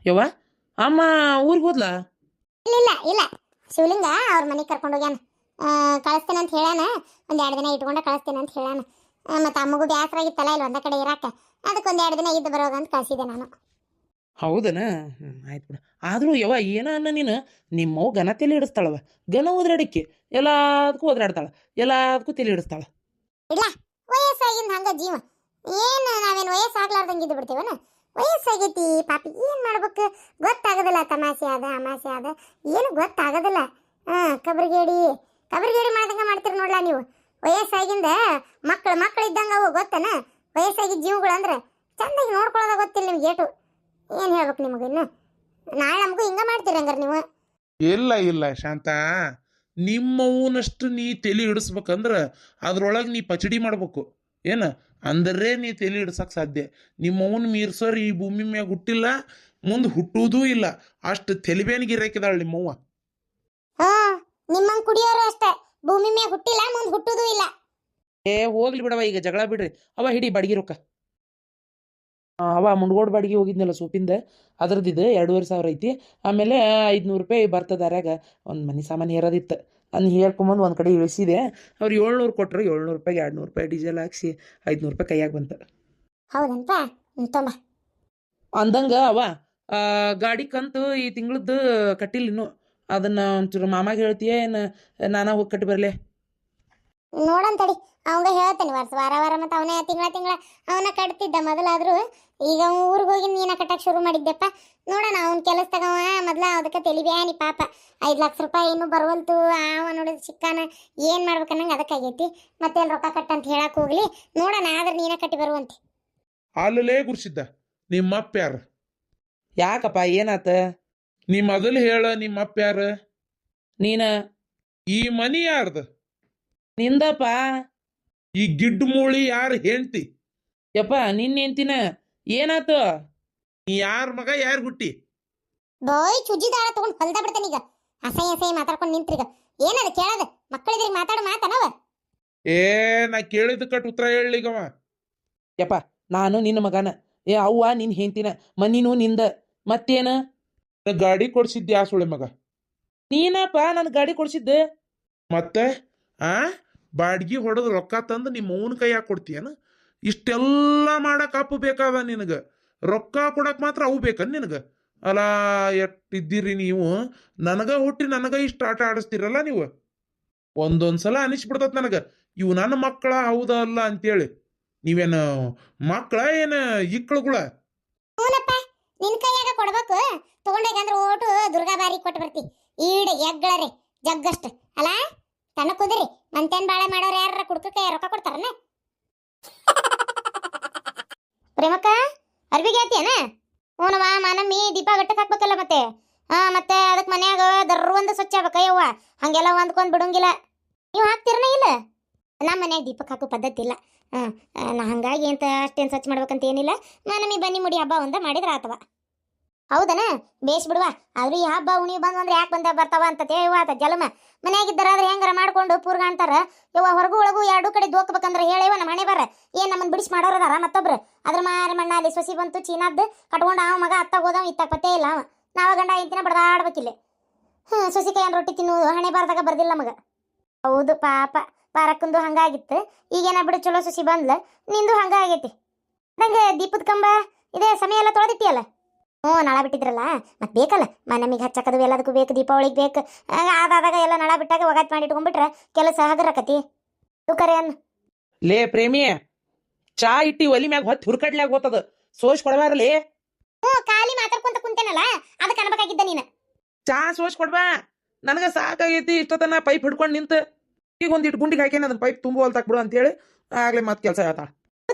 ಯವ್ವ ಅಮ್ಮ ಊರಿಗೆ ಹೋದ್ಲಾ? ಇಲ್ಲ ಇಲ್ಲ ಶಿವಲಿಂಗ ಅವ್ರ ಮನೆಗೆ ಕರ್ಕೊಂಡು ಹೋಗ್ಯಾನ. ಕಳಿಸ್ತೇನೆ ಅಂತ ಹೇಳ್ಯಾನ. ಒಂದು 2 ದಿನ ಇಟ್ಕೊಂಡೆ ಕಳಿಸ್ತೇನೆ ಅಂತ ಹೇಳ್ಯಾನ. ಮತ್ತು ಅಮ್ಮಗೂ ಬ್ಯಾಸರ ಆಗಿತ್ತಲ್ಲ ಇಲ್ಲಿ ಒಂದ ಕಡೆ ಇರಾಕ, ಅದಕ್ಕೆ ಒಂದು 2 ದಿನ ಇದ್ದು ಬರೋಗ ಅಂತ ಕಳಿಸಿದೆ ನಾನು. ಹೌದನ? ಆಯ್ತು ಬಿಡ. ಆದರೂ ಯವ್ವ ಏನ ಅನ್ನ ನೀನು ನಿಮ್ಮವ್ ಘನ ತಲೆ ಹಿಡಿಸ್ತಾಳವ. ಘನ ಓದ್ರಾಡಕ್ಕೆ ಎಲ್ಲದಕ್ಕೂ ಓದ್ರಾಡ್ತಾಳ, ಎಲ್ಲದಕ್ಕೂ ತಲೆ ಹಿಡಿಸ್ತಾಳ. ಇಲ್ಲ ವಯಸ್ಸಾಗಿಂದ ಹಂಗ ಜೀವ. ಏನು ನಾವೇನು ವಯಸ್ಸಾಗ್ಲಾರ್ದಂಗೆ ಇದ್ದು ಬಿಡ್ತೇವನ? ವಯಸ್ಸಾಗೈತಿ ಪಾಪಿ, ಏನು ಮಾಡ್ಬೇಕು ಗೊತ್ತಾಗೋದಿಲ್ಲ. ತಮಾಷೆ ಆದ ಅಮಾಸೆ ಆದ ಏನು ಗೊತ್ತಾಗೋದಿಲ್ಲ. ಕಬ್ರಿಗೇಡಿ ಕಬ್ರಿಗೇಡಿ ಮಾಡ್ದಂಗೆ ಮಾಡ್ತೀರಿ ನೋಡ್ಲಾ ನೀವು. ವಯಸ್ಸಾಗಿಂದ ಮಕ್ಕಳು ಇದ್ದಂಗೆ ಅವು ಗೊತ್ತನ? ವಯಸ್ಸಾಗಿದ್ದ ಜೀವಗಳು ಅಂದ್ರೆ ಚಂದಾಗಿ ನೋಡ್ಕೊಳ್ಳೋದ ಗೊತ್ತಿಲ್ಲ ನಿಮ್ಗೆ ಏಟು. ಏನು ಹೇಳ್ಬೇಕು ನಿಮಗೆ ಇನ್ನು? ನಾಳೆ ನಮಗೂ ಹಿಂಗ ಮಾಡ್ತೀರಿ ಹಂಗಾರೆ ನೀವು? ಇಲ್ಲ ಇಲ್ಲ ಶಾಂತ, ನಿಮ್ಮವನಷ್ಟು ನೀ ತಲೆ ಹಿಡಿಸ್ಬೇಕಂದ್ರೆ ಅದ್ರೊಳಗೆ ನೀ ಪಚಡಿ ಮಾಡ್ಬೇಕು. ಏನು ಅಂದ್ರೆ ನೀ ತಲೆ ಹಿಡ್ಸಕ್ಕೆ ಸಾಧ್ಯ. ನಿಮ್ಮವನ್ ಮೀರ್ಸೋರು ಈ ಭೂಮಿ ಮ್ಯಾಗ ಹುಟ್ಟಿಲ್ಲ, ಮುಂದೆ ಹುಟ್ಟುವುದೂ ಇಲ್ಲ. ಅಷ್ಟು ತೆಲಿಬೇನಿಗಿರಾಕಿದಾಳೆ ನಿಮ್ಮವ್ವ. ನಿಮ್ಮಂಗ್ ಕುಡಿಯೋರು ಅಷ್ಟೇ, ಭೂಮಿ ಮ್ಯಾಗ ಹುಟ್ಟಿಲ್ಲ, ಮುಂದೆ ಹುಟ್ಟುದೂ ಇಲ್ಲ. ಹೋಗ್ಲಿ ಬಿಡವ, ಈಗ ಜಗಳ ಬಿಡ್ರಿ. ಅವ ಹಿಡಿ ಬಾಡಿಗೆ ರೊಕ್ಕ. ಅವ ಮುಂಡ್ಗೋಡ್ ಬಾಡಿಗೆ ಹೋಗಿದ್ನಲ್ಲ ಸೋಪಿಂದ, ಅದ್ರದ್ದಿದ್ದು 2,500 ಐತಿ. ಆಮೇಲೆ 500 ರೂಪಾಯಿ ಬರ್ತದಾರ್ಯಾಗ ಒಂದು ಮನೆ ಸಾಮಾನು ಹೇರೋದಿತ್ತು. ಅದ್ನ ಹೇಳ್ಕೊಂಬಂದು ಒಂದು ಕಡೆ ಇಳಿಸಿದೆ. ಅವ್ರು 700 ಕೊಟ್ಟರು. 700 ರೂಪಾಯಿಗೆ 200 ರೂಪಾಯಿ ಡೀಸೆಲ್ ಹಾಕ್ಸಿ 500 ರೂಪಾಯಿ ಕೈಯಾಗ ಬಂತು. ಹೌದನ್ಪ? ತೊಂಬ ಅಂದಂಗ ಅವ ಗಾಡಿ ಕಂತು ಈ ತಿಂಗಳದ್ದು ಕಟ್ಟಿಲ್ಲ ಇನ್ನು. ಅದನ್ನ ಒಂಚೂರು ಮಾಮಾಗ ಹೇಳ್ತೀಯ ಏನು ನಾನಾ ಹೋಗಿ ಕಟ್ಟಿ ಬರಲೆ? ನೋಡಂತಡಿ, ಅವಂಗ ಹೇಳ್ತೇನೆ. ವಾರ ಮತ್ತು ಅವನೇ ತಿಂಗಳ ಅವನ ಕಟ್ತಿದ್ದ ಮೊದಲಾದ್ರು. ಈಗ ಊರಿಗೆ ಹೋಗಿ ನೀನ ಕಟ್ಟಕ್ಕೆ ಶುರು ಮಾಡಿದ್ದೆಪ್ಪ. ನೋಡೋಣ ಅವ್ನ ಕೆಲಸ ತಗವ ಮೊದಲ, ಅದಕ್ಕೆ ತೆಲಿಬ್ಯಾನಿ ಪಾಪ. 5 ಲಕ್ಷ ರೂಪಾಯಿ ಇನ್ನೂ ಬರುವಲ್ತು. ಅವ ನೋಡಿದ ಚಿಕ್ಕಾನ ಏನು ಮಾಡ್ಬೇಕನ್ನಂಗೆ ಅದಕ್ಕಾಗೈತಿ. ಮತ್ತೆ ರೊಕ್ಕ ಕಟ್ಟಂತ ಹೇಳಕ್ಕೆ ಹೋಗ್ಲಿ. ನೋಡೋಣ, ಆದ್ರೆ ನೀನ ಕಟ್ಟಿ ಬರುವಂತೆ. ಅಲ್ಲೇ ಗುರ್ಸಿದ್ದ ನಿಮ್ಮಪ್ಪ ಯಾರು? ಯಾಕಪ್ಪ ಏನಾತ? ನೀ ಮೊದಲು ಹೇಳ, ನಿಮ್ಮಪ್ಪ ಯಾರು? ನೀನ? ಈ ಮನಿ ಯಾರ್ದು? ನಿಂದಪ್ಪ. ಈ ಗಿಡ್ಡ ಮೂಳಿ ಯಾರು ಹೆಂಡ್ತಿ? ಯಪ್ಪ ನಿನ್ನ ಹೆಂಡ್ತಿನ. ಏನಾತು? ನೀ ಯಾರ ಮಗ, ಯಾರು ಹುಟ್ಟಿ? ಬೋಯ್ ಚುಜ್ಜಿ ದಾಳ ತಗೊಂಡು ಹೊಲ್ದ ಬಿಡ್ತಾನೆ ಈಗ. ಅಸಹ್ಯ ಮಾತಾಡ್ಕೊಂಡು ನಿಂತ್ರಿಗ. ಏನದು ಕೇಳದ? ಮಕ್ಕಳಿದ್ರಿಗೆ ಮಾತಾಡು ಮಾತನವ? ನಾ ಕೇಳಿದ ಕಟ್ ಉತ್ತರ ಹೇಳಲಿಗವ. ಯಪ್ಪ ನಾನು ನಿನ್ನ ಮಗನ. ಅವ್ವ ನಿನ್ನ ಹೆಂಡ್ತಿನ, ಮನಿನೂ ನಿಂದ. ಮತ್ತೇನ? ಗಾಡಿ ಕೊಡ್ಸಿದ್ದೆ ಯಾ ಸುಳೆ ಮಗ? ನೀನಪ್ಪ ನನ್ನ ಗಾಡಿ ಕೊಡ್ಸಿದ್ದೆ. ಮತ್ತೆ ಬಾಡ್ಗಿ ಹೊಡೆದು ರೊಕ್ಕ ತಂದು ನಿಮ್ಮ ಅವನ ಕೈಯಾಗ ಕೊಡ್ತೀಯನ? ಇಷ್ಟೆಲ್ಲ ಮಾಡಕ್ ಅಪ್ಪು ಬೇಕಾದ ನಿನಗೆ? ರೊಕ್ಕ ಕೊಡಕ್ ಮಾತ್ರ ಅವು ಬೇಕನ್ ನಿನಗೆ? ಅಲ್ಲ ಎಟ್ಟಿದ್ದೀರಿ ನೀವು? ನನಗ ಹುಟ್ಟಿ ನನಗ ಇಷ್ಟ ಆಟ ಆಡಿಸ್ತೀರಲ್ಲ ನೀವು. ಒಂದೊಂದ್ಸಲ ಅನಿಸ್ಬಿಡ್ತತ್ ನನಗೆ, ಇವು ನನ್ನ ಮಕ್ಕಳ ಹೌದಾ ಅಲ್ಲ ಅಂತೇಳಿ. ನೀವೇನು ಮಕ್ಕಳ ಏನು ಇಕ್ಕಳುಗಳ? ಹೂನಪ್ಪ, ನಿನ್ ಕೈಯಾಗ ಕೊಡ್ಬೇಕು. ತಗೊಂಡೋಗಂದ್ರೆ ಓಟು ದುರ್ಗಾ ಬಾರಿ ಕೊಟ್ಟು ಬರ್ತಿ. ಈಡ ಎಗ್ಗಳರೆ ಜಗ್ಗಷ್ಟು ಅಲ್ಲ. ತನ್ನ ಕುದಿರಿ ಮಂತೇನ್ ಬಾಳೆ ಮಾಡೋರು ಯಾರ ಕುಡ್ಕಕ್ಕೆ ರೊಕ್ಕ ಕೊಡ್ತಾರನ? ಪ್ರೇಮಕ್ಕ ಅರ್ಬಿಗೆ ಆತಿಯನ? ಹೂನವ ಮಾನಮ್ಮಿ, ದೀಪ ಗಟ್ಟಕ್ಕೆ ಹಾಕ್ಬೇಕಲ್ಲ ಮತ್ತೆ. ಮತ್ತೆ ಅದಕ್ಕೆ ಮನ್ಯಾಗ ದರ್ವಂದ ಸ್ವಚ್ಛ ಆಗ್ಬೇಕಯ್ಯವ್ವ. ಹಂಗೆಲ್ಲ ಹೊಂದ್ಕೊಂಡ್ ಬಿಡಂಗಿಲ್ಲ. ನೀವು ಹಾಕ್ತಿರನೇ ಇಲ್ಲ? ನಮ್ಮ ಮನ್ಯಾಗ ದೀಪಕ್ಕೆ ಹಾಕೋ ಪದ್ಧತಿ ಇಲ್ಲ. ನಾ ಹಂಗಾಗಿ ಅಂತ ಅಷ್ಟೇನು ಸ್ವಚ್ಛ ಮಾಡ್ಬೇಕಂತ ಏನಿಲ್ಲ. ಮಾನಮ್ಮಿ ಬನ್ನಿ ಮುಡಿ ಹಬ್ಬ ಒಂದ ಮಾಡಿದ್ರ ಆತವ. ಹೌದನ? ಬೇಸ್ ಬಿಡುವ. ಆದ್ರೂ ಈ ಹಬ್ಬ ಉಣಿ ಬಂದ್ರೆ ಯಾಕೆ ಬರ್ತಾವ ಅಂತ ತೇವ ಆತ ಜಲಮ. ಮನ್ಯಾಗಿದ್ದರಾದ್ರೆ ಹೆಂಗಾರ ಮಾಡ್ಕೊಂಡು ಪೂರ್ಗ ಅಂತಾರ. ಯವ್ವ ಹೊರಗು ಒಳಗು 2 ಕಡೆ ದೋಕ್ಬೇಕಂದ್ರೆ ಹೇಳೇವ ನಮ್ಮ ಮನೆ ಬರ. ಏನ್ ನಮ್ಮನ್ ಬಿಡಿಸಿ ಮಾಡೋರದಾರ ಮತ್ತೊಬ್ರು. ಅದ್ರ ಮಾರಿ ಮಣ್ಣ ಅಲ್ಲಿ ಸೊಸಿ ಬಂತು ಚೀನಾದ್ದು ಕಟ್ಕೊಂಡು ಅವ ಮಗ ಅತ್ತಾಗ ಹೋದವ ಇತ್ತಾಗ ಪತ್ತೇ ಇಲ್ಲ. ಅವ ನಾವ ಗಂಡ ಇಂತಿನ ಬಡದಾಡ್ಬೇಕಿಲ್ಲ. ಸೊಸಿ ಕೈಯನ್ ರೊಟ್ಟಿ ತಿನ್ನು ಹಣೆ ಬಾರ್ದಾಗ ಬರ್ದಿಲ್ಲ ಮಗ. ಹೌದು ಪಾಪ, ಪಾರಕ್ಕಂದು ಹಂಗಾಗಿತ್ತು. ಈಗೇನ ಬಿಡು ಚಲೋ ಸೊಸಿ ಬಂದ್ಲ. ನಿಂದು ಹಂಗ ಆಗೈತಿ. ನಂಗೆ ದೀಪದ ಕಂಬ ಇದೇ ಸಮಯ ಎಲ್ಲ ತೊಳೆದಿಟ್ಟಿಯಲ್ಲ? ನಳ ಬಿಟ್ಟಿದ್ರಲ್ಲ ಮತ್ತೆ ಬೇಕಲ್ಲ. ನಮಗೆ ಹಚ್ಚಕ್ಕದು ಎಲ್ಲದಕ್ಕೂ ಬೇಕು. ದೀಪಾವಳಿಗೆ ಬೇಕು. ಆದಾಗ ಎಲ್ಲ ನಳ ಬಿಟ್ಟಾಗ ಒಗಾತ್ ಮಾಡಿ ಇಟ್ಕೊಂಡ್ಬಿಟ್ರೆ ಕೆಲಸ ಹಗರಕತಿ. ಕರೆ ಅನ್ನ ಲೇ ಪ್ರೇಮಿ, ಚಾ ಇಟ್ಟಿ ಒಲಿ ಮ್ಯಾಗ ಹೊತ್ತು ಹುರ್ಕಡ್ಲಾಗ ಹೋತದ. ಸೋಸ್ ಕೊಡಬಾರಲಿ. ಖಾಲಿ ಮಾತಾಡ್ಕೊಂತ ಕುಂತೇನಲ್ಲ, ಅದಕ್ಕೆ ಅನ್ಬೇಕಾಗಿದ್ದ ನೀನು. ಚಾ ಸೋಸ್ ಕೊಡ್ಬಾ. ನನಗೆ ಸಾಕಾಗೈತಿ ಇಷ್ಟೊತ್ತನ ಪೈಪ್ ಹಿಡ್ಕೊಂಡು ನಿಂತು. ಈಗ ಒಂದಿಟ್ಟು ಗುಂಡಿಗೆ ಹಾಕೇನ ಅದನ್ನ ಪೈಪ್ ತುಂಬುವಲ್ತಾಕ್ ಬಿಡು ಅಂತೇಳಿ ಆಗ್ಲೇ ಮತ್ತೆ ಕೆಲಸ ಹೇಳ್ತಾಳ.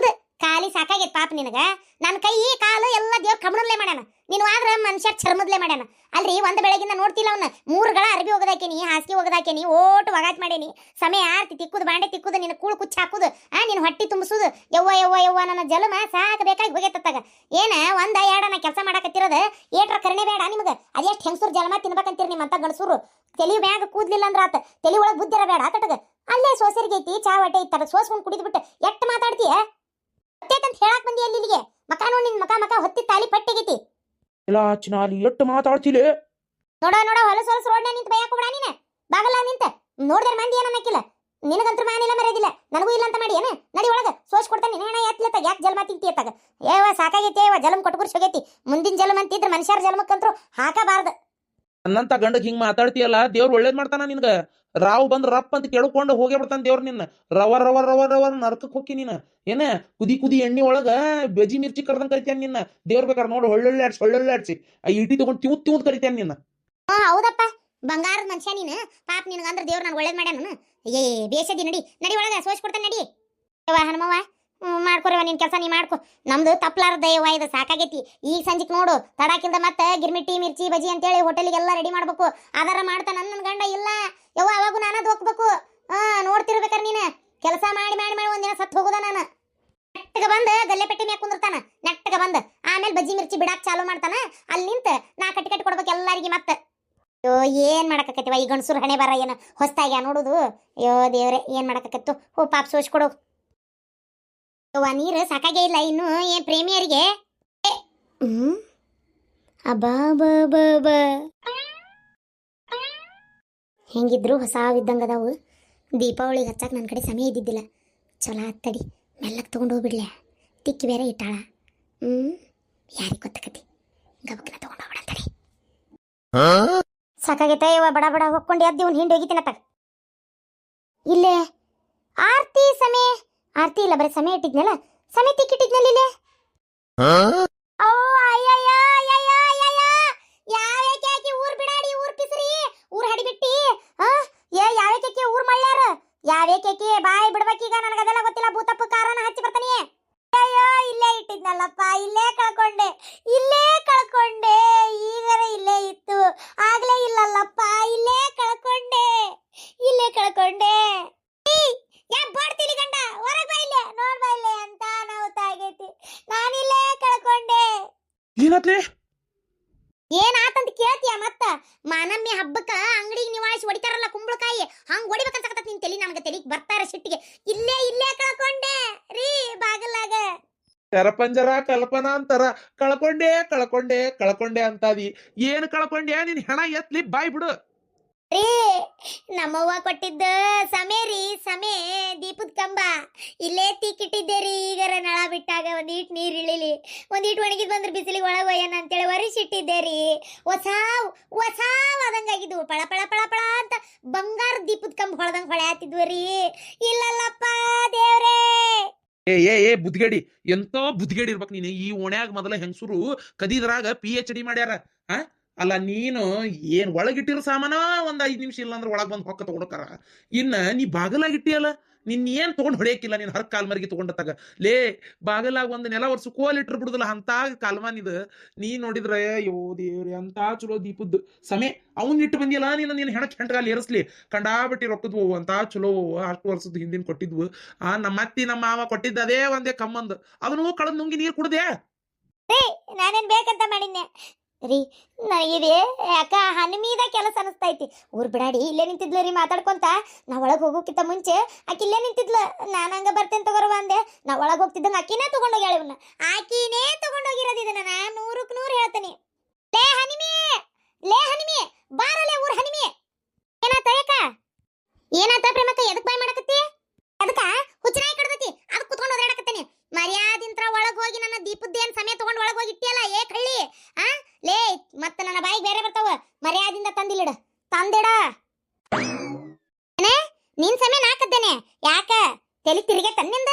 ಖಾಲಿ ಸಾಕಾಗೈತೆ ಪಾಪ ನಿನಗ. ನನ್ನ ಕೈ ಕಾಲು ಎಲ್ಲ ದೇವ್ರ ಕಮಣಲ್ಲೇ ಮಾಡ್ಯಾನ. ನೀನು ಆದ್ರ ಮನುಷ್ಯ ಚರ್ಮದ್ಲೇ ಮಾಡ್ಯಾನ. ಅಲ್ರಿ ಒಂದ್ ಬೆಳಗಿಂದ ನೋಡ್ತಿಲ್ಲ ಅವ್ನ 3 ಗಳ ಅರ್ಬಿ ಹೋಗದಾಕೇನಿ, ಹಾಸಿಗೆ ಹೋಗದಾಕೇನಿ, ಓಟು ಒಗಾತ್ ಮಾಡೇನಿ. ಸಮಯ ಆರ್ತಿ ತಿಕ್ಕುದು ಬಾಂಡೆ ತಿಕ್ಕುದು, ನಿನ್ನ ಕೂಳು ಕುಚ್ಚ ಹಾಕುದು, ನಿನ್ನ ಹೊಟ್ಟಿ ತುಂಬಿಸುದು. ಯವ್ವ ನನ್ನ ಜಲಮ ಸಾಕಬೇಕಾಗಿ ಹೋಗೈತತ್ತಾಗ. ಏನ 1-2 ಕೆಲಸ ಮಾಡಕತ್ತಿರೋದ ಏಟ್ರ ಕರಣೆ ಬೇಡ ನಿಮ್ಗೆ. ಅದೆಷ್ಟು ಹೆಂಗಸೂರು ಜಲಮ ತಿನ್ಬೇಕಂತೀರಿ ನಿಮ್ಮಂತ ಗಣಸೂರು. ತಲಿ ಮ್ಯಾಗ ಕೂದ್ಲಿಲ್ಲ ಅಂದ್ರ ಆತ, ತಲಿ ಒಳಗೆ ಬುದ್ಧಿರ ಬೇಡ ಆತಟಗ. ಅಲ್ಲೇ ಸೋಸರಿಗೆ ಐತಿ ಚಾ ಹೊಟ್ಟೆ ಇತ್ತಾರ ಸೋಸ್ಕೊಂಡು ಕುಡಿದು ಬಿಟ್ಟು ಎಟ್ಟು ಮಾತಾಡ್ತೀಯ? ಅಂತ ಹೇಳಕ್ ಬಂದಿ ಅಲ್ಲಿ ಇಲ್ಲಿಗೆ. ಮಕ ನೋಡಿ ನಿನ್ ಮಕ ಹೊತ್ತಿ ತಾಲಿ ಪಟ್ಟಿಗೈತಿ. ಇಲ್ಲ ಚಿನಾಲಿ ಎಷ್ಟು ಮಾತಾಡ್ತಿಲೆ. ನೋಡ ನೋಡ ಹೊಲಸು ರೋಡ್ನ ನಿಂತು ಬೈಯಾಕ ಬಿಡ ನೀನು ಬಾಗಲ ನಿಂತ ನೋಡಿದ್ರೆ ಮಂದಿ ಏನನ್ನಕ್ಕಿಲ್ಲ ನಿನಗಂತೂ ಮಾನಿಲ್ಲ ಮರೆಯದಿಲ್ಲ ನನಗೂ ಇಲ್ಲ ಅಂತ ಮಾಡಿ ಏನು ನಡಿ ಒಳಗ ಸೋಸ್ ಕೊಡ್ತಾನೆ ನೀನು ಎತ್ಲತ್ತಾಗ ಯಾಕೆ ಜನ್ಮ ತಿಂತಿಯತ್ತಾಗ ಏವ ಸಾಕಾಗೈತೆ ಏವ ಜಲಮ್ ಕೊಟ್ಕುರ್ಸಿ ಹೋಗೈತಿ ಮುಂದಿನ ಜನ್ಮ ಅಂತಿದ್ರೆ ಮನುಷ್ಯರ ಜನ್ಮಕ್ಕಂತರೂ ಹಾಕಬಾರ್ದು. ನನ್ನಂತ ಗಂಡಗ್ ಹಿಂಗ್ ಮಾತಾಡ್ತೀಯಲ್ಲ ದೇವ್ರು ಒಳ್ಳೇದ್ ಮಾಡ್ತಾನ ನಿನ್ಗ. ರಾವ್ ಬಂದ್ ರಪ್ ಅಂತ ಕೇಳ್ಕೊಂಡು ಹೋಗೇ ಬಿಡ್ತಾನ ದೇವ್ರ ನಿನ್ನ. ರವ ನರಕಕ್ಕೆ ಹೋಗಿ ನೀನ ಏನ ಕುದಿ ಎಣ್ಣೆ ಒಳಗ ಬೆಜಿ ಮಿರ್ಚಿ ಕರ್ದಂಗ್ ಕರಿತಾನ ನಿನ್ನ. ದೇವ್ರ ಬೇಕಾದ್ರೆ ನೋಡು ಒಳ್ಳೊಳ್ಳೆ ಆಡ್ಸಿ ಆ ಇಟಿ ತಗೊಂಡು ತಿವ್ತ್ ಕರಿತಾನ ನಿನ್ನ. ಹೌದಪ್ಪ ಬಂಗಾರದ ಮನುಷ್ಯ ನೀನು ಪಾಪ ನಿನಗಂದ್ರೆ ದೇವ್ರು ನಾನು ಒಳ್ಳೇದ್ ಮಾಡ್ಯಾನ. ಏ ಬೇಸದಿ ನಡಿ ನಡಿ ಒಳಗ ಸೋಸ್ ಕೊಡ್ತಾನೆ ನಡಿ. ಹನುಮವ್ವ ಮಾಡ್ಕೊರವ ನಿನ್ ಕೆಲಸ ನೀ ಮಾಡ್ಕೊ ನಮ್ದು ತಪ್ಲಾರ್ದ ಯವ್ವ ಇದು ಸಾಕಾಗೈತಿ. ಈಗ ಸಂಜಿಕ್ ನೋಡು ತಡಾಕಿಲ್ದ ಮತ್ತೆ ಗಿರ್ಮಿಟ್ಟಿ ಮಿರ್ಚಿ ಬಜಿ ಅಂತೇಳಿ ಹೋಟೆಲಿಗೆಲ್ಲ ರೆಡಿ ಮಾಡ್ಬೇಕು ಆಧಾರ ಮಾಡ್ತಾನ ನನ್ನ ಗಂಡ ಇಲ್ಲ ಯವ್ವ ಅವಾಗೂ ನಾನದ್ ಹೋಗ್ಬೇಕು. ನೋಡ್ತಿರ್ಬೇಕಾರೆ ನೀನು ಕೆಲಸ ಮಾಡಿ ಒಂದಿನ ಸತ್ ಹೋಗುದ ನಾನು. ನೆಟ್ಟಗ ಬಂದ್ ಗಲ್ಲೆ ಪೆಟ್ಟಿ ಮ್ಯಾಗ ಕುಂದಿರ್ತಾನ ನೆಟ್ಟಗ ಬಂದ್ ಆಮೇಲೆ ಬಜ್ಜಿ ಮಿರ್ಚಿ ಬಿಡಾಕ್ ಚಾಲು ಮಾಡ್ತಾನ. ಅಲ್ಲಿ ನಿಂತ ನಾ ಕಟ್ಟಿ ಕೊಡ್ಬೇಕು ಎಲ್ಲಾರಿಗೆ ಮತ್ತೆ. ಅಯ್ಯೋ ಏನ್ ಮಾಡಕತ್ತವ ಈ ಗಂಡಸೂರ್ ಹಣೆ ಬರ ಏನು ಹೊಸ್ತಾಗ್ಯಾ ನೋಡುದು. ಅಯ್ಯೋ ದೇವ್ರೆ ಏನ್ ಮಾಡಕತ್ತು ಹೋ ಪಾಪ ಸೋಸ್ ಕೊಡು. ನೀರು ಸಾಕಾಗೇ ಇಲ್ಲ ಇನ್ನು ಏನ್ ಪ್ರೇಮಿಯರಿಗೆ. ಅಬ್ಬಾ ಹೆಂಗಿದ್ರು ಹೊಸವಿದ್ದಂಗದಾವು. ದೀಪಾವಳಿಗೆ ಹಚ್ಚಾಕ ನನ್ನ ಕಡೆ ಸಮಯ ಇದ್ದಿದ್ದಿಲ್ಲ. ಚಲೋ ಹತ್ತಡಿ ಮೆಲ್ಲಕ್ಕೆ ತೊಗೊಂಡು ಹೋಗ್ಬಿಡ್ಲೆ. ತಿಕ್ಕಿ ಬೇರೆ ಇಟ್ಟಾಳ. ಯಾರಿಗೆ ಗೊತ್ತಕತಿ ಗಬಕ್ನ ತೊಗೊಂಡು ಹೋಗ್ಬಿಡಂತಡಿ. ಸಾಕಾಗೈತೆ ಇವ ಬಡ ಹೋಗ್ಕೊಂಡು ಎದ್ದು ಇವ್ನು ಹಿಂಡಿ ಹೋಗಿದ್ದೀನಪ್ಪ. ಇಲ್ಲೇ ಆರ್ತಿ ಸಮಯ ಆರ್ತಿ ಇಲ್ಲ ಬರೀ ಸಮಯ ಇಟ್ಟಿದ್ನಲ್ಲ ಸಮಯ ತಿಕ್ಕಿಟ್ಟಿದ್ನಲ್ಲ ಇಲ್ಲೇ. ಯಾವ್ಯಾಕೆ ಊರ್ ಬಿಡಾಡಿ ಊರ್ ಪಿಸ್ರಿ ಊರ್ ಹಡಿಬಿಟ್ಟಿ ಯಾವ್ಯಾಕೆ ಊರ್ ಮಳ್ಳ್ಯಾರ ಯಾವ್ಯಾಕೆ ಬಾಯಿ ಬಿಡ್ಬೇಕೀಗ ನನಗದೆಲ್ಲ ಗೊತ್ತಿಲ್ಲ. ಭೂತಪ್ಪ ಕಾರಣ ಹಚ್ಚಿ ಬರ್ತಾನೆ. ಅಯ್ಯೋ ಇಲ್ಲೇ ಇಟ್ಟಿದ್ನಲ್ಲಪ್ಪ ಇಲ್ಲೇ ಕಳ್ಕೊಂಡೆ ಈಗರ ಇಲ್ಲೇ ಇತ್ತು ಆಗ್ಲೇ ಇಲ್ಲಲ್ಲಪ್ಪ ಇಲ್ಲೇ ಕಳ್ಕೊಂಡೆ. ಯಾ ಬಾಡ್ತಿಲಿ ಗಂಡ ಹೊರಗ್ ಬಾ ಇಲ್ಲೇ ನೋಡ್ ಬಾ ಇಲ್ಲೇ ಅಂತ ನಾವು ತಾಗೈತಿ ನಾನಿಲ್ಲೇ ಕಳ್ಕೊಂಡೆ. ಏನಾತ್ಲೆ ಏನಾತಂತ ಕೇಳ್ತೀಯ ಮತ್ತ ಮಾನಮ್ಮಿ ಹಬ್ಬಕ್ಕ ಅಂಗಡಿಗೆ ನಿವಾಳಿಸಿ ಹೊಡಿತಾರಲ್ಲ ಕುಂಬಳಕಾಯಿ ಹಂಗ್ ಹೊಡಿಬೇಕಂತ ನಿನ್ ತಲಿ ನಮ್ಗೆ ತಲಿಗ್ ಬರ್ತಾರ ಸಿಟ್ಟಿಗೆ. ಇಲ್ಲೇ ಕಳ್ಕೊಂಡೆ ರೀ ಬಾಗಲಾಗ. ಶರಪಂಜರ ಕಲ್ಪನಾ ಅಂತಾರ ಕಳ್ಕೊಂಡೆ ಅಂತಾದಿ. ಏನ್ ಕಳ್ಕೊಂಡೆ ನಿನ್ ಹೆಣ ಎತ್ಲಿ ಬಾಯ್ ಬಿಡು. ರೀ ನಮ್ಮವ್ವ ಕೊಟ್ಟಿದ್ದ ಸಮೇ ದೀಪದ ಕಂಬ ಇಲ್ಲೇ ತೀಕಿಟ್ಟಿದ್ದೇರಿ. ಈಗರ ನಳ ಬಿಟ್ಟಾಗ ಒಂದೀಟ್ ನೀರ್ ಇಳಿಲಿ ಒಂದೀಟ್ ಒಣಗಿದ್ ಬಂದ್ರೆ ಬಿಸಿಲಿಗೆ ಒಳಗೆ ಒಯ್ಯನ ಅಂತೇಳಿ ಒರಿಸಿಟ್ಟಿದ್ದೇರಿ. ಹೊಸಾವಾದಂಗಾಗಿದ್ವು ಪಳ ಅಂತ ಬಂಗಾರ ದೀಪದ ಕಂಬ ಹೊಳದಂಗ್ ಹೊಳೆಯಾತಿದ್ವರಿ. ಇಲ್ಲಲ್ಲಪ್ಪ ದೇವ್ರೇ. ಏ ಬುದ್ಗೇಡಿ ಎಂತ ಬುದ್ಗೇಡಿ ಇರ್ಬೇಕು ನೀನು. ಈ ಓಣ್ಯಾಗ ಮೊದಲ ಹೆಂಗಸರು ಕದಿದ್ರಾಗ PhD ಮಾಡ್ಯಾರ. ಅಲ್ಲ ನೀನು ಏನ್ ಒಳಗಿಟ್ಟಿರೋ ಸಾಮಾನ ಒಂದ್ 5 ನಿಮಿಷ ಇಲ್ಲ ಅಂದ್ರೆ ಒಳಗ್ ಬಂದ್ ಹೊಕ್ಕ ತಗೊಂಡೋಕಾರ. ಇನ್ನ ನೀ ಬಾಗಲಾಗಿಟ್ಟಿಯಲ್ಲ ನಿನ್ ಏನ್ ತಗೊಂಡ್ ಹೊಡೆಯಕ್ಕಿಲ್ಲ. ನೀನ್ ಹರ್ ಕಾಲ್ಮರಿಗೆ ತಗೊಂಡತ್ತಾಗ ಲೇ ಬಾಗಲಾಗ ಒಂದ್ ನೆಲ ವರ್ಷ ಕೋಲಿಟ್ರ್ ಬಿಡುದಿಲ್ಲ ಅಂತ ಕಾಲ್ಮಾನ್ ಇದು. ನೀ ನೋಡಿದ್ರೆ ಯೋ ದೇವ್ರಿ ಅಂತ ಚಲೋ ದೀಪದ್ದು ಸಮಯ ಅವನ್ ಇಟ್ಟು ಬಂದಿಯಲ್ಲ ನೀನ್ ಹೆಣಗಾಲಿ ಏರಿಸ್ಲಿ ಕಂಡಾಬಿಟ್ಟಿ ರೊಕ್ಕದ್ವು ಅಂತ ಚಲೋ 10 ವರ್ಷದ ಹಿಂದಿನ ಕೊಟ್ಟಿದ್ವು. ನಮ್ಮ ಅತ್ತಿ ನಮ್ಮ ಮಾವ ಕೊಟ್ಟಿದ್ದ ಅದೇ ಒಂದೇ ಕಮ್ಮಂದ್ ಅದನ್ನು ಕಳೆದ್ ನುಂಗಿ ನೀರ್ ಕುಡ್ದೆ. ನಾನೇನ್ ಬೇಕಂತ ಮಾಡಿದ್ನೆ ರೀ ನನಗಿದೆ ಯಾಕ ಹನುಮೀದ ಕೆಲಸ ಅನಿಸ್ತೈತಿ. ಊರ್ ಬಿಡಾಡಿ ಇಲ್ಲೇ ನಿಂತಿದ್ಲು ರೀ ಮಾತಾಡ್ಕೊಂತ. ನಾ ಒಳಗ್ ಹೋಗೋಕ್ಕಿಂತ ಮುಂಚೆ ಆಕಿ ಇಲ್ಲೇ ನಿಂತಿದ್ಲು. ನಾನು ಹಂಗ ಬರ್ತೇನೆ ತಗೋರುವ ಅಂದೆ. ನಾ ಒಳಗ್ ಹೋಗ್ತಿದ್ದಂಗ ಆಕಿನೇ ತಗೊಂಡೋಗ್ಯಾಳ ಇವನ್ನ. ಆಕಿನೇ ತಗೊಂಡೋಗಿರೋದು ಇದನ್ನ ನಾನು 100ಕ್ಕೆ 100 ಹೇಳ್ತೀನಿ. ಲೇ ಹನಿಮಿ ಬಾರಲೇ ಊರ್ ಹನಿಮಿ. ಏನಾತ ಪ್ರೇಮಕ್ಕ ಎದಕ್ ಬಾಯ್ ಮಾಡಕತ್ತಿ? ಅದಕ್ಕ ಹುಚ್ಚನಾಯಿ ಕಡ್ದತಿ ಅದಕ್ಕೆ ಕುತ್ಕೊಂಡು ಓದಾಡಕತ್ತೀನಿ. ಮರ್ಯಾದಿಂತ್ರ ಒಳಗ್ ಹೋಗಿ ನನ್ನ ದೀಪದ್ದೇನ್ ಸಮಯ ತಗೊಂಡ್ ಒಳಗ್ ಹೋಗಿ ಇಟ್ಟಿಯಲ್ಲ ಏ ಕಳ್ಳಿ. ಲೇ ಮತ್ತ ನನ್ನ ಬಾಯಿಗೆ ಬೇರೆ ಬರ್ತಾವ. ಮರ್ಯಾದಿಂದ ತಂದಿಡ ನೀನ್ ಸಮಯ ನಾಕದ್ದೇನೆ ಯಾಕ ತಲಿ ತಿರುಗೆ ತನ್ನಿಂದ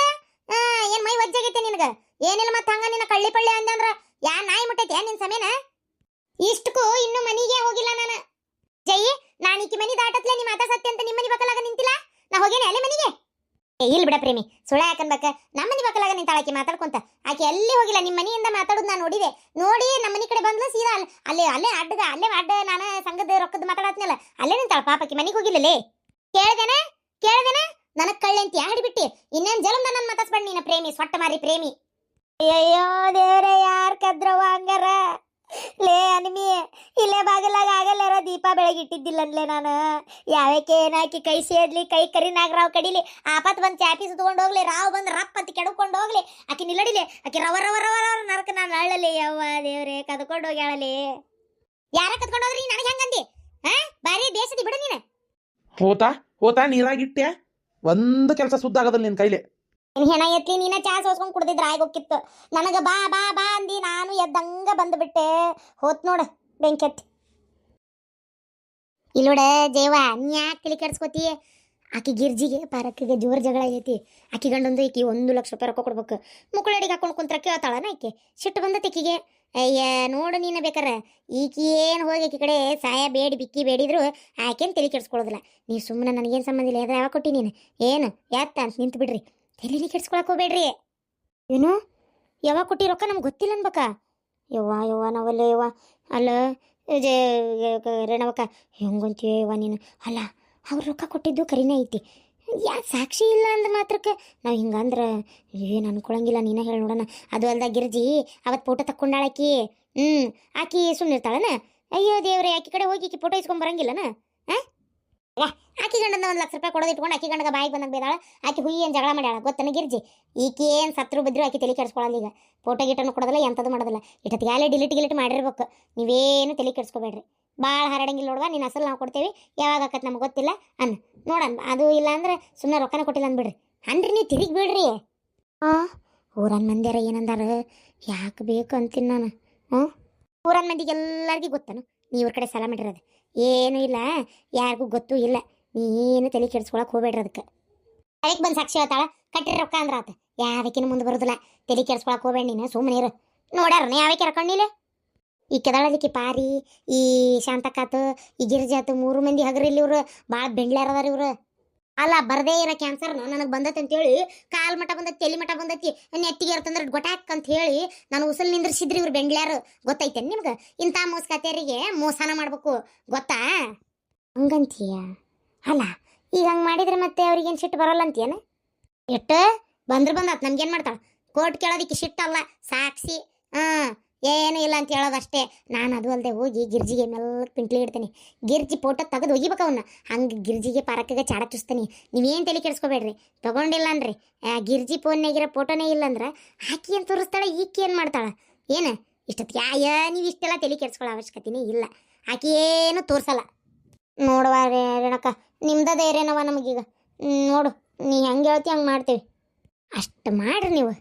ಏನ್ ಮೈ ವಜ್ಜಾಗೈತೆ ನಿನಗ ಏನಿಲ್ಲ. ಮತ್ತ ಹಂಗ ನಿನ್ನ ಕಳ್ಳಿ ಪಳ್ಳಿ ಅಂದ್ರ ಯಾ ನಾಯಿ ಮುಟ್ಟೈತೆ ನಿನ್ ಸಮಯನ. ಇಷ್ಟಕ್ಕೂ ಇನ್ನು ಮನಿಗೆ ಹೋಗಿಲ್ಲ ನಾನು. ಜೈ ನಾನು ಈಕಿ ಮನಿ ದಾಟತ್ಲೆ ನೀ ಮಾತಾಡ್ಸತ್ತೆ ಅಂತ ನಿಮ್ಮ ಮನಿ ಬಕ್ಕಲಾಗ ನಿಂತಿಲ್ಲ. ನಾ ಹೋಗೇನೆ ಅಲ್ಲೇ ಮನಿಗೆ. ಇಲ್ಲ ಬಿಡ ಪ್ರೇಮಿ ಸುಳ್ಳ ಯಾಕನ್ಬೇಕ. ನಮ್ಮ ಮನಿ ಬಕ್ಕಲಾಗ ನಿಂತಾಳಕಿ ಮಾತಾಡ್ಕೊಂತ. ಆಕೆ ಎಲ್ಲಿ ಹೋಗಿಲ್ಲ ನಿಮ್ಮ ಮನಿಯಿಂದ ಮಾತಾಡೋದು ನಾನು ನೋಡಿದೆ. ನೋಡಿ ನಮ್ಮ ಮನಿ ಕಡೆ ಬಂದ್ಲು ಸೀದಾ ಅಲ್ಲೇ ಅಡ್ಡ ನಾನು ಸಂಘದ ರೊಕ್ಕದ ಮಾತಾಡತ್ನಲ್ಲ ಅಲ್ಲೇ ನಿಂತಾಳ. ಪಾಪಕಿ ಮನಿಗೆ ಹೋಗಿಲ್ಲಲೇ. ಕೇಳ್ದೇನೆ ನನಗ್ ಕಳ್ಳಿ ಅಂತ ಹಿಡಿಬಿಟ್ಟಿ ಇನ್ನೇನ್ ಜಲಮ್ದ ನನ್ನ ಮಾತಾಡ್ಸ್ಬೇಡ ನೀನ ಪ್ರೇಮಿ ಸೊಟ್ಟ ಮಾರಿ ಪ್ರೇಮಿ. ಅಯ್ಯೋ ದೇವ್ರೆ ಯಾರ್ ಕದ್ರವ ಹಂಗಾರ ಲೇ ಅನಿಮಿ, ಇಲ್ಲೇ ಬಾಗಿಲಾಗ ಆಗಲ್ಲಾರ ದೀಪ ಬೆಳಗಿಟ್ಟಿದ್ದಿಲ್ಲ ಅನ್ಲೇ ನಾನು. ಯಾವಕ್ಕೆ ಏನಾಕಿ ಕೈ ಸೇದ್ಲಿ, ಕೈ ಕರಿನಾಗ ರಾವ್ ಕಡಿಲಿ, ಆಪತ್ ಬಂದು ಚಾಪಿ ಸುತ್ಕೊಂಡು ಹೋಗ್ಲಿ, ರಾವ್ ಬಂದು ರಪ್ ಅಂತ ಕೆಡ್ಕೊಂಡು ಹೋಗ್ಲಿ, ಆಕಿ ನಿಲ್ಲಡಿಲಿ, ಆಕಿ ರವ ರವ ರವ ರವ ನರಕ ನಾನು ಅಳ್ಳಲಿ. ಯವ್ವ ದೇವ್ರೆ, ಕದ್ಕೊಂಡು ಹೋಗ್ಯಾಳಲಿ. ಯಾರ ಕದ್ಕೊಂಡು ಹೋದ್ರಿ? ನನಗೆ ಹೆಂಗಂದಿ? ಹಾ, ಬಾರಿ ಬೇಸದಿ ಬಿಡು ನೀನು. ಹೋತಾ ನೀರಾಗಿಟ್ಟೆ ಒಂದು ಕೆಲಸ ಸುದ್ದ ಆಗದಲ್ಲ ನಿನ್ ಕೈಲಿ. ನಿನ್ ಹೆಣ ಎತ್ಲಿ, ನೀನ ಚಾ ಸೋಸ್ಕೊಂಡ್ ಕುಡ್ದಿದ್ರ ಆಗೋಕಿತ್ತು. ನನಗ ಬಾ ಬಾ ಬಾ ಅಂದಿ, ನಾನು ಎದ್ದಂಗ ಬಂದ್ಬಿಟ್ಟೆ. ಹೋತ್ ನೋಡ ಬೆಂಕೆತ್ತಿ. ಇಲ್ಲೋಡ ಜೇವ, ನೀ ಯಾಕೆ ತಲೆ ಕೆಡ್ಸ್ಕೊತಿ? ಆಕಿ ಗಿರ್ಜಿಗೆ ಪಾರಕ್ಕಿಗೆ ಜೋರ್ ಜಗಳ ಆಗೈತಿ. ಆಕಿ ಗಂಡಂದು ಈಕಿ 1 ಲಕ್ಷ ರೂಪಾಯಿ ರೊಕ್ಕ ಕೊಡ್ಬೇಕು. ಮುಕ್ಕಳಡಿಗೆ ಹಾಕೊಂಡು ಕುಂತ್ರ ಕೇಳ್ತಾಳನ ಈಕೆ. ಸಿಟ್ಟು ಬಂದತಿ ಈಕಿಗೆ. ಅಯ್ಯ ನೋಡು ನೀನು ಬೇಕಾರ, ಈಕಿ ಏನು ಹೋಗಿ ಆಕಿ ಕಡೆ ಸಾಯ ಬೇಡಿ ಬಿಕ್ಕಿ ಬೇಡಿದ್ರು ಆಕೇನು ತಲೆ ಕೆಡ್ಸ್ಕೊಳ್ಳೋದಿಲ್ಲ. ನೀವು ಸುಮ್ಮನೆ ನನಗೇನು ಸಂಬಂಧ ಇಲ್ಲ, ಅದ್ರ ಯಾವಾಗ ಕೊಟ್ಟಿ ನೀನು ಏನು ಯಾತ್ತ ಅಂತ ನಿಂತು ಬಿಡ್ರಿ. ತಲೆನೇ ಕೆಡ್ಸ್ಕೊಳಕ್ ಹೋಗ್ಬೇಡ್ರಿ. ಏನು ಯಾವಾಗ ಕೊಟ್ಟಿ ರೊಕ್ಕ ನಮ್ಗೆ ಗೊತ್ತಿಲ್ಲ ಅನ್ಬೇಕಾ? ಯವ್ವ ನಾವಲ್ಲ ಯವ್ವ. ಅಲ್ಲ ರೇಣವಕ್ಕ, ಹೆಂಗಂತೀಯ ಯವ್ವ ನೀನು? ಅಲ್ಲ, ಅವ್ರು ರೊಕ್ಕ ಕೊಟ್ಟಿದ್ದು ಕರಿನೇ ಐತಿ. ಯಾಕೆ ಸಾಕ್ಷಿ ಇಲ್ಲ ಅಂದ ಮಾತ್ರಕ್ಕೆ ನಾವು ಹಿಂಗಂದ್ರೆ ಏನು ಅನ್ಕೊಳಂಗಿಲ್ಲ. ನೀನ ಹೇಳಿ ನೋಡೋಣ. ಅದು ಅಲ್ದ ಗಿರ್ಜಿ ಅವತ್ತು ಫೋಟೋ ತಕ್ಕೊಂಡಾಳಕಿ. ಆಕಿ ಸುಮ್ಮನಿರ್ತಾಳನ? ಅಯ್ಯೋ ದೇವ್ರೆ, ಆಕಿ ಕಡೆ ಹೋಗಿ ಆಕಿ ಫೋಟೋ ಇಸ್ಕೊಂಡ್ ಬರಂಗಿಲ್ಲನ? ಆಕಿ ಗಂಡನ 1 ಲಕ್ಷ ರೂಪಾಯಿ ಕೊಡೋದು ಇಟ್ಕೊಂಡು ಆಕಿ ಗಂಡಗ ಬಾಯಿಗೆ ಬಂದಾಗ ಬೇದಾಳ. ಆಕಿ ಹುಯಿ ಏನು ಜಗಳ ಮಾಡ್ಯಾಳ ಗೊತ್ತನ ಗಿರ್ಜಿ? ಈಕಿ ಏನು ಸತ್ರು ಬಿದ್ರು ಆಕಿ ತಲೆ ಕೆಡ್ಸ್ಕೊಳ್ಳಲ್ಲ. ಈಗ ಫೋಟೋ ಗಿಟನ್ನು ಕೊಡೋದಿಲ್ಲ, ಎಂಥದ್ದು ಮಾಡೋದಿಲ್ಲ. ಇಟ್ಟತ್ತಿಗಾಲೇ ಡಿಲೀಟ್ ಮಾಡಿರ್ಬೇಕು. ನೀವೇನು ತಲೆ ಕೆಡ್ಸ್ಕೊಬೇಡ್ರಿ. ಭಾಳ ಹರಡಂಗಿಲ್ಲ ನೋಡುವ. ನೀನು ಅಸಲು ನಾವು ಕೊಡ್ತೇವೆ, ಯಾವಾಗ ಆಕತ್ ನಮ್ಗೆ ಗೊತ್ತಿಲ್ಲ ನೋಡೋಣ. ಅದು ಇಲ್ಲ ಅಂದ್ರೆ ಸುಮ್ಮನೆ ರೊಕ್ಕನ ಕೊಟ್ಟಿಲ್ಲ ಅಂದ್ಬಿಡ್ರಿ. ಅನ್ರಿ ನೀವು ತಿರುಗಿ ಬಿಡ್ರಿ. ಊರನ್ ಮಂದಿಯಾರ ಏನಂದಾರ? ಯಾಕೆ ಬೇಕು ಅಂತೀನಿ ನಾನು. ಊರನ್ ಮಂದಿಗೆ ಎಲ್ಲರಿಗೂ ಗೊತ್ತಾನು ನೀವ್ರ ಕಡೆ ಸಾಲ ಮಾಡಿರೋದು ಏನೂ ಇಲ್ಲ, ಯಾರಿಗೂ ಗೊತ್ತೂ ಇಲ್ಲ. ನೀನು ತಲೆ ಕೆಡ್ಸ್ಕೊಳಕ್ ಹೋಗ್ಬೇಡ್ರಿ. ಅದಕ್ಕೆ ಅದಕ್ಕೆ ಬಂದು ಸಾಕ್ಷಿ ಹೇಳ್ತಾಳ, ಕಟ್ಟಿರ ರೊಕ್ಕ ಅಂದ್ರೆ ಆತ. ಯಾವಕ್ಕಿನ ಮುಂದೆ ಬರೋದಿಲ್ಲ. ತಲೆ ಕೆಡ್ಸ್ಕೊಳಕ್ ಹೋಗ್ಬೇಡ ನೀನು, ಸುಮ್ಮನೆ ಇರು. ನೋಡ್ಯಾರ ಯಾವಕ್ಕೆ ರೊಕ್ಕೊಂಡಿಲ್ಲ? ಈ ಕೆದಳಲಿಕ್ಕೆ ಪಾರಿ, ಈ ಶಾಂತಕ್ಕಾತು, ಈ ಗಿರಿಜಾತು, 3 ಮಂದಿ ಹಗರಿಲ್ಲಿ ಇವ್ರು. ಭಾಳ ಬೆಂಡ್ಲಾರದಾರ ಇವ್ರು. ಅಲ್ಲ, ಬರದೇ ಇರೋ ಕ್ಯಾನ್ಸರ್ನ ನನಗೆ ಬಂದೈತೆ ಅಂತೇಳಿ ಕಾಲ್ ಮಠ ಬಂದೈತಿ, ತಲೆ ಮಠ ಬಂದೈತಿ, ನೆತ್ತಿಗೆ ಇರ್ತಂದ್ರೆ ಗೊಟಾಕ್ ಅಂತ ಹೇಳಿ ನಾನು ಉಸಲ್ ನಿಂದ್ರಿಸಿದ್ರಿ ಇವ್ರು ಬೆಂಡ್ಲಾರು. ಗೊತ್ತೈತೆ ನಿಮ್ಗೆ? ಇಂಥ ಮೋಸ್ಕತೆಯರಿಗೆ ಮೋಸನ ಮಾಡ್ಬೇಕು, ಗೊತ್ತಾ? ಹಂಗಂತೀಯ? ಅಲ್ಲ, ಈಗ ಹಂಗೆ ಮಾಡಿದ್ರೆ ಮತ್ತೆ ಅವ್ರಿಗೇನು ಸಿಟ್ಟು ಬರೋಲ್ಲ ಅಂತೀಯನ? ಎಟ್ಟು ಬಂದಾತ್ ನಮ್ಗೇನು ಮಾಡ್ತಾಳೆ? ಕೋರ್ಟ್ ಕೇಳೋದಿಕ್ಕೆ ಸಿಟ್ಟಲ್ಲ, ಸಾಕ್ಷಿ. ಏನೂ ಇಲ್ಲ ಅಂತ ಹೇಳೋದಷ್ಟೇ. ನಾನು ಅದು ಅಲ್ಲದೆ ಹೋಗಿ ಗಿರ್ಜಿಗೆ ಮೆಲ್ಲಕ್ಕೆ ಪಿಂಟ್ಲಿ ಇಡ್ತೀನಿ. ಗಿರ್ಜಿ ಫೋಟೋ ತೆಗೆದು ಒಗಿಬೇಕು ಅವನ್ನ. ಹಂಗೆ ಗಿರ್ಜಿಗೆ ಪಾರಕ್ಕಾಗ ಚಾಡ ಚುಸ್ತೀನಿ. ನೀವೇನು ತಲೆ ಕೆಡ್ಸ್ಕೊಬೇಡ್ರಿ. ತೊಗೊಂಡಿಲ್ಲ ಅನ್ರಿ, ಗಿರ್ಜಿ ಫೋನ್ನಾಗಿರೋ ಫೋಟೋನೇ ಇಲ್ಲಂದ್ರೆ ಆಕಿ ಏನು ತೋರಿಸ್ತಾಳೆ, ಈಕಿ ಏನು ಮಾಡ್ತಾಳೆ? ಏನು ಇಷ್ಟೊತ್ತಿಗೆ ನೀವು ಇಷ್ಟೆಲ್ಲ ತಲೆ ಕೆಡ್ಸ್ಕೊಳ್ಳೋ ಅವಶ್ಯಕತೆನೇ ಇಲ್ಲ. ಆಕಿ ಏನು ತೋರಿಸಲ್ಲ. ನೋಡುವ ರೇಣಕ್ಕ, ನಿಮ್ದ ಧೈರ್ಯನವ ನಮಗೀಗ. ನೋಡು, ನೀ ಹೆಂಗೆ ಹೇಳ್ತಿ ಹಂಗೆ ಮಾಡ್ತೀವಿ. ಅಷ್ಟು ಮಾಡ್ರಿ ನೀವು.